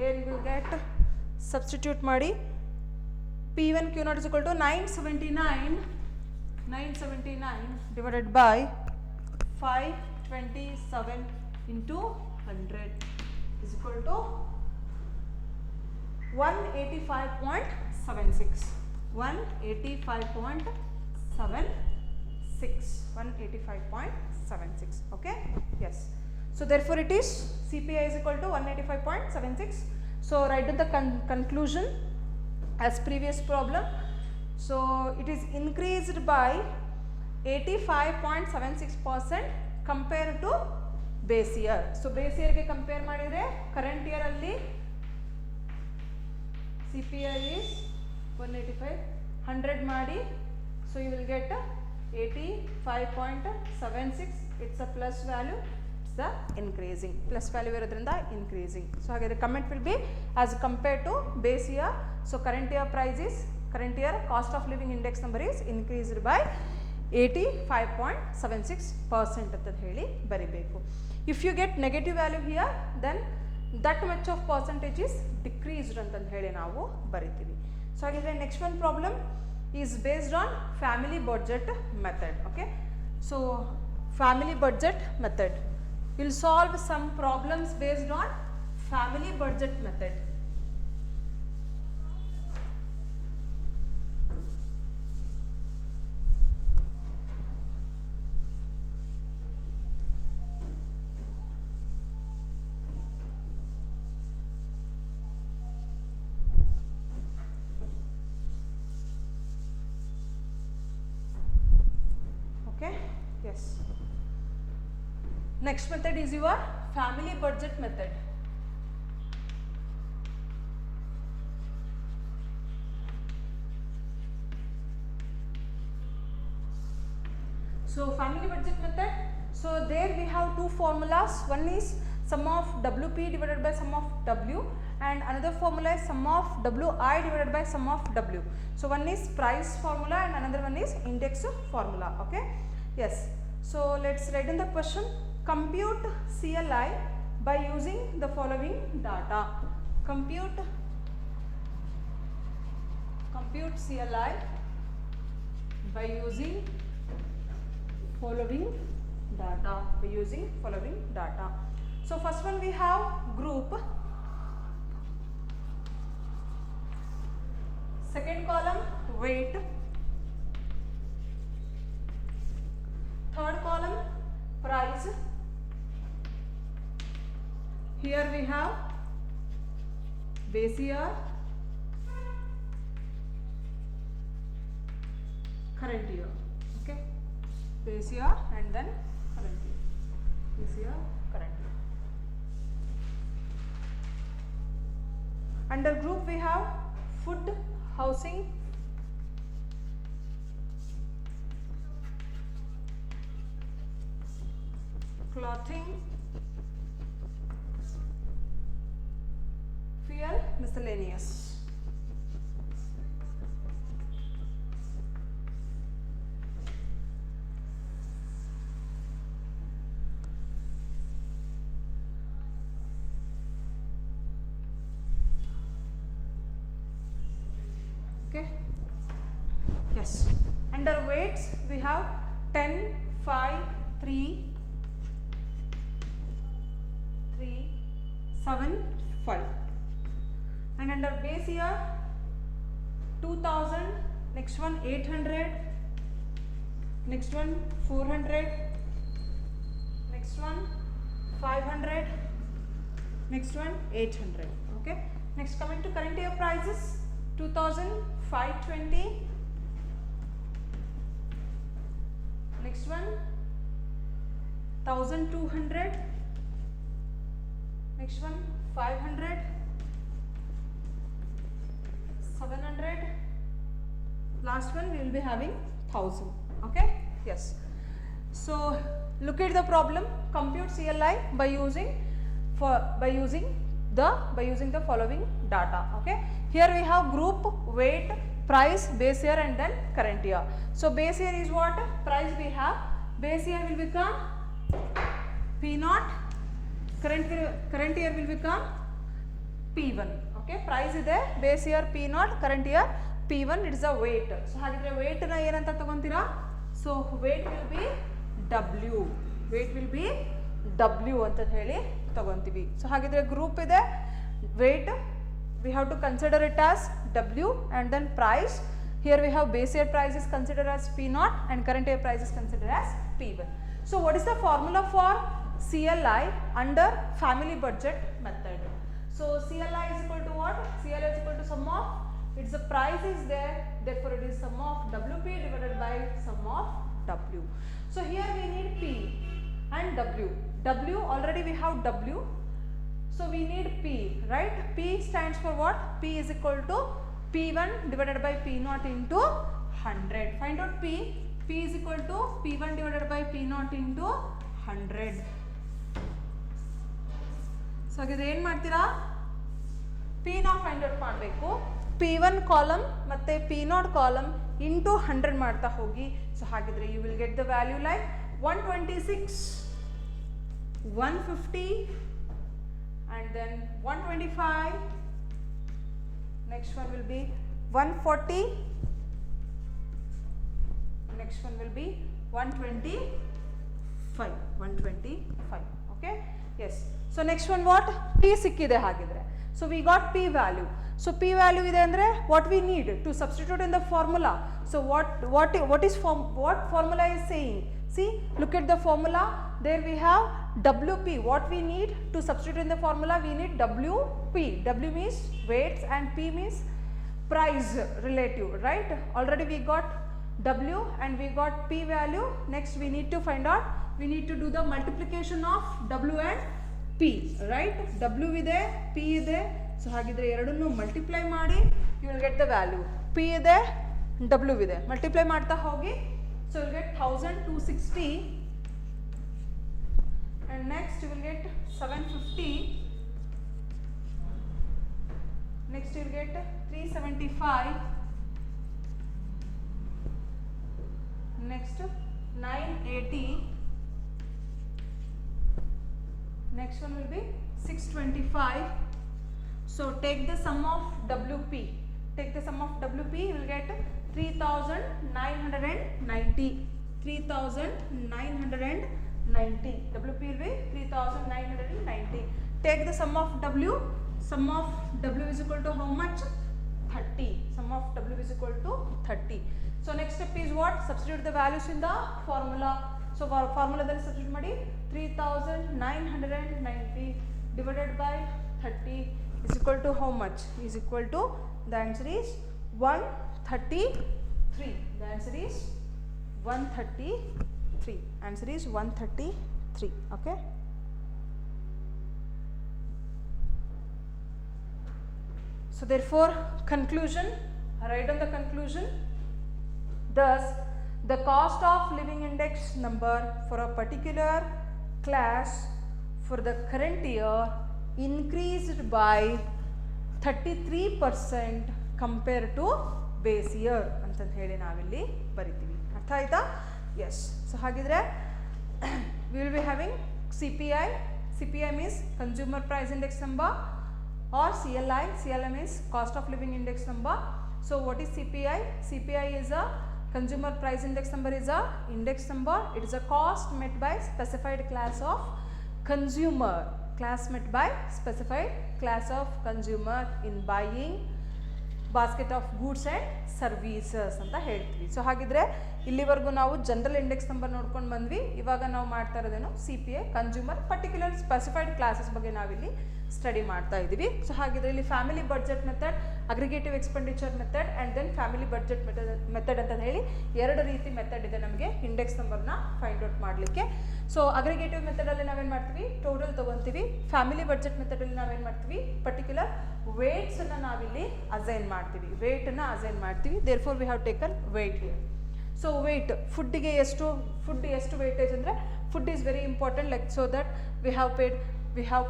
here you will get substitute ಮಾಡಿ P1 Q0 is equal to 979 divided by 527 into 100 is equal to 185.76. 185.76. Okay, yes. So therefore it is CPI is equal to 185.76. so write down the conclusion as previous problem. So it is increased by 85.76% compared to base year. So base year ಗೆ compare ಮಾಡಿದ್ರೆ current year ಅಲ್ಲಿ CPI is 185, 100 ಮಾಡಿ, so you will get 85.76. it's a plus value, it's the increasing, plus value ಇರೋದ್ರಿಂದ increasing. so ಹಾಗಾದ್ರೆ comment will be as compared to base year. so current year price is, current year cost of living index number is increased by 85.76% ಅಂತ ಹೇಳಿ ಬರಿಬೇಕು. if you get negative value here then that much of percentage is decreased ಅಂತ ಹೇಳಿ ನಾವು ಬರಿತೀವಿ. so ಹಾಗಾದ್ರೆ next one problem is based on family budget method. okay, so family budget method, we'll solve some problems based on family budget method. Okay, yes. Next method is your family budget method. So family budget method, so there we have two formulas. One is sum of WP divided by sum of W, and another formula is sum of WI divided by sum of W. So one is price formula and another one is index formula. Okay, yes. So let's write in the question. Compute CLI by using the following data. Compute CLI by using following data. So first one we have group, second column weight, third column price. Here we have base year, current year. Okay, base year and then current year, base year, current year. Under group we have food, housing, clothing, fuel, miscellaneous. Okay, yes. Under weights we have 10, 5, 3, 7, 5. And under base year 2000, next one 800, next one 400, next one 500, next one 800. Okay, next coming to current year prices, 2520, next one 1200, next one 500, 700, last one we will be having 1000. Okay, yes. So look at the problem. Compute CLI by using the following data. Okay, here we have group, weight, price, base year and then current year. So base year is what? Price we have. Base year will become P0. Current year will become P1. Okay, price ಇದೆ, base year P0, current year P1, it is a weight. So ಹಾಗಿದ್ರೆ weight ನ ಏನಂತ ತಗೊಂತೀರಾ? So weight will be W. Weight will be W ಅಂತ ಹೇಳಿ ತಗೊಂತೀವಿ. So ಹಾಗಿದ್ರೆ group ಇದೆ, weight we have to consider it as W, and then price. Here we have base year price is considered as P0 and current year price is considered as P1. So what is the formula for CLI under family budget method? So CLI is equal to what? CLI is equal to sum of, it's the price is there, therefore it is sum of WP divided by sum of W. So here we need P and W. W already we have W, so we need P, right? P stands for what? P is equal to P1 divided by P0 into 100. Find out P. P is equal to P1 divided by P0 into 100. So ಹಾಗಿದ್ರೆ ಏನು ಮಾಡ್ತೀರಾ? P ನ find out ಮಾಡಬೇಕು. P1 column ಮತ್ತು P0 column into 100 ಮಾಡ್ತಾ ಹೋಗಿ. So ಹಾಗಿದ್ರೆ you will get the value like 126, 150 and then 125. Next one will be 140. Next one will be 125. 125. Okay. Yes. So next one what? P ಸಿಕ್ಕಿದೆ ಹಾಗಿದ್ರೆ. So we got P value. So P value ಇದೆ ಅಂದ್ರೆ what we need to substitute in the formula. So what formula is saying? See, look at the formula. There we have WP. What we need to substitute in the formula? We need WP. W means weights and P means price relative, right? Already we got W and we got P value. Next we need to find out, we need to do the multiplication of W and P, right? W ಇದೆ, P ಇದೆ. So ಹಾಗಿದ್ರೆ ಎರಡನ್ನು multiply ಮಾಡಿ you will get the value. P ಇದೆ, W ಇದೆ. Multiply ಮಾಡ್ತಾ ಹೋಗಿ, so you will get 1260, and next you will get 750. Next you will get 375. Next 980. Next one will be 625. So take the sum of WP. Take the sum of WP, you will get 3990. 3990. WP will be 3990. Take the sum of W. Sum of W is equal to how much? 30. Sum of W is equal to 30. So next step is what? Substitute the values in the formula. So for formula dalli substitute ಮಾಡಿ 3990 divided by 30 is equal to how much? Is equal to, the answer is 133. The answer is 133. Answer is 133. Okay. So therefore conclusion, write on the conclusion. Thus the cost of living index number for a particular class for the current year increased by 33% compared to base year ಅಂತಂದು ಹೇಳಿ ನಾವಿಲ್ಲಿ ಬರಿತೀವಿ. ಅರ್ಥ ಆಯ್ತಾ? Yes. So ಹಾಗಿದ್ರೆ we will be having CPI. CPI means consumer price index number, or CLI. CLI means cost of living index number. So what is CPI? CPI is a consumer price index number, is a index number. It is a cost met by specified class of consumer. Class met by specified class of consumer in buying basket of goods and services ಅಂತ ಹೇಳ್ತೀವಿ. So ಹಾಗಿದ್ರೆ ಇಲ್ಲಿವರೆಗೂ ನಾವು general index number ನೋಡ್ಕೊಂಡು ಬಂದ್ವಿ. ಇವಾಗ ನಾವು ಮಾಡ್ತಾ ಇರೋದೇನು CPI, consumer particular specified classes ಬಗ್ಗೆ ನಾವಿಲ್ಲಿ ಸ್ಟಡಿ ಮಾಡ್ತಾ ಇದ್ದೀವಿ. ಸೊ ಹಾಗಿದ್ರೆ ಇಲ್ಲಿ family budget method, aggregative expenditure method and then family budget method ಅಂತ ಹೇಳಿ ಎರಡು ರೀತಿ ಮೆಥಡ್ ಇದೆ ನಮಗೆ ಇಂಡೆಕ್ಸ್ ನಂಬರ್ನ ಫೈಂಡ್ ಔಟ್ ಮಾಡಲಿಕ್ಕೆ. ಸೊ ಅಗ್ರಿಗೇಟಿವ್ ಮೆಥಡಲ್ಲಿ ನಾವೇನು ಮಾಡ್ತೀವಿ? ಟೋಟಲ್ ತೊಗೊತೀವಿ. ಫ್ಯಾಮಿಲಿ ಬಡ್ಜೆಟ್ ಮೆಥಡಲ್ಲಿ ನಾವೇನು ಮಾಡ್ತೀವಿ? ಪರ್ಟಿಕ್ಯುಲರ್ ವೇಟ್ಸನ್ನು ನಾವಿಲ್ಲಿ ಅಸೈನ್ ಮಾಡ್ತೀವಿ. ವೇಟನ್ನು ಅಸೈನ್ ಮಾಡ್ತೀವಿ. Therefore we have taken weight here. So wait, ಫುಡ್ಡಿಗೆ ಎಷ್ಟು ವೇಟೇಜ್ ಅಂದರೆ, food is very important, like so that we have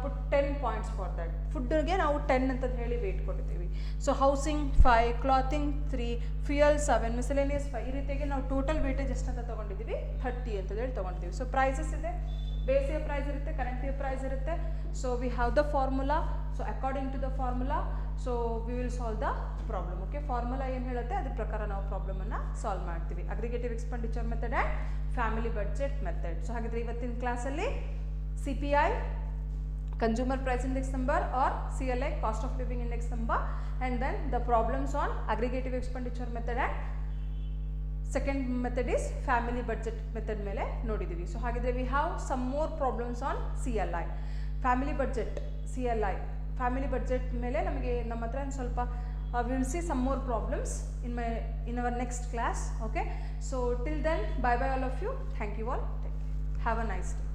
put 10 points for that. ಫುಡ್ಗೆ ನಾವು 10 ಅಂತ ಹೇಳಿ ವೇಟ್ ಕೊಡ್ತೀವಿ. So housing 5, clothing 3, fuel 7, miscellaneous 5, ಈ ರೀತಿಯಾಗಿ ನಾವು ಟೋಟಲ್ ವೇಟೇಜ್ ಎಷ್ಟಂತ ತೊಗೊಂಡಿದ್ದೀವಿ? 30 ಅಂತ ಹೇಳಿ ತೊಗೊಂಡಿದ್ದೀವಿ. ಸೊ ಪ್ರೈಸಸ್ ಇದೆ ಬೇಸ್ ಇಯರ್ ಪ್ರೈಸ್ ಇರುತ್ತೆ, ಕರೆಂಟ್ ಇಯರ್ ಪ್ರೈಸ್ ಇರುತ್ತೆ. So we have the formula. So according to the formula so we will solve the problem. Okay, formula ಏನು ಹೇಳುತ್ತೆ ಅದ್ರ ಪ್ರಕಾರ ನಾವು ಪ್ರಾಬ್ಲಮನ್ನು ಸಾಲ್ವ್ ಮಾಡ್ತೀವಿ. Aggregative expenditure method and family budget method. So ಹಾಗಿದ್ರೆ ಇವತ್ತಿನ ಕ್ಲಾಸಲ್ಲಿ CPI, consumer price index number, or CLI, cost of living index number, and then the problems on aggregative expenditure method and second method is family budget method ಮೇಲೆ ನೋಡಿದ್ದೀವಿ. So ಹಾಗಿದ್ರೆ we have some more problems on CLI, family budget, CLI, family budget ಮೇಲೆ ನಮಗೆ ನಮ್ಮ ಹತ್ರ ಸ್ವಲ್ಪ we will see some more problems in our next class. Okay, so till then bye bye all of you. Thank you all. Have a nice day.